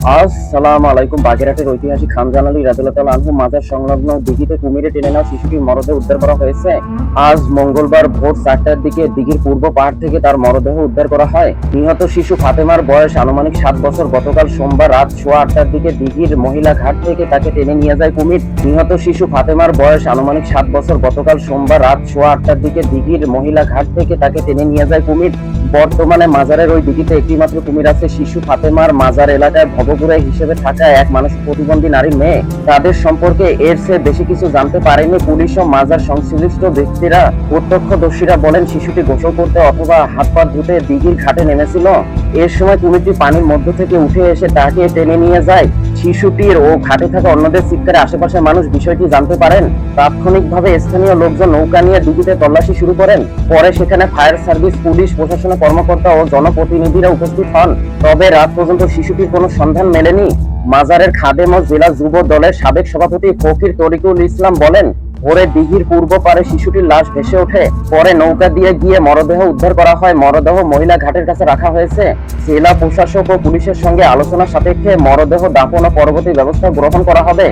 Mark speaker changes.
Speaker 1: আসসালামু আলাইকুম। বাগেরহাটের ঐতিহাসিক খানজান আলী রাদিয়াল্লাহু তাআলা আনহু মাজার সংলগ্ন দিঘিতে কুমিরে টেনে নেওয়া শিশুটির মরদেহ উদ্ধার করা হয়েছে। আজ মঙ্গলবার ভোর 4টার দিকে দিঘির পূর্ব পাড় থেকে তার মরদেহ উদ্ধার করা হয়। নিহত শিশু ফাতেমার বয়স আনুমানিক 7 বছর। গতকাল সোমবার রাত 8:15টার দিকে দিঘির মহিলা ঘাট থেকে তাকে টেনে নিয়ে যায় কুমির। নিহত শিশু ফাতেমার বয়স আনুমানিক 7 বছর। গতকাল সোমবার রাত 8:15টার দিকে দিঘির মহিলা ঘাট থেকে তাকে টেনে নিয়ে যায় কুমির। বর্তমানে মাজারের ওই দিঘিতে একটি মাত্র কুমির আছে। শিশু ফাতেমার মাজার এলাকায় ভবঘুরে হিসেবে থাকা এক মানসিক প্রতিবন্ধী নারী মেয়ে। তাদের সম্পর্কে এর চেয়ে বেশি কিছু জানতে পারেনি পুলিশ ও মাজার সংশ্লিষ্ট ব্যক্তিরা। প্রত্যক্ষদর্শীরা বলেন, শিশুটি গোসল করতে অথবা হাত পা ধুতে দিঘির ঘাটে নেমেছিল। এর সময় কুমিরটি পানির মধ্য থেকে উঠে এসে তাকে টেনে নিয়ে যায়। শিশুটির ও ঘাটে থাকা অন্যদের চিৎকারে আশেপাশের মানুষ বিষয়টি জানতে পারেন। তাৎক্ষণিকভাবে স্থানীয় লোকজন নৌকা নিয়ে দিঘিতে তল্লাশি শুরু করেন। পরে সেখানে ফায়ার সার্ভিস, পুলিশ, প্রশাসনের কর্মকর্তা ও জনপ্রতিনিধিরা উপস্থিত হন। তবে রাত পর্যন্ত শিশুটির কোনো সন্ধান মেলেনি। মাজারের খাদেম ও জেলা যুব দলের সাবেক সভাপতি ফকির তরিকুল ইসলাম বলেন, ভোরে দিঘির পূর্ব পারে শিশুটির লাশ ভেসে ওঠে। পরে নৌকা দিয়ে গিয়ে মরদেহ উদ্ধার করা হয়। মরদেহ মহিলা ঘাটের কাছে রাখা হয়েছে। জেলা প্রশাসক ও পুলিশের সঙ্গে আলোচনা সাপেক্ষে মরদেহ দাফন ও পরবর্তী ব্যবস্থা গ্রহণ করা হবে।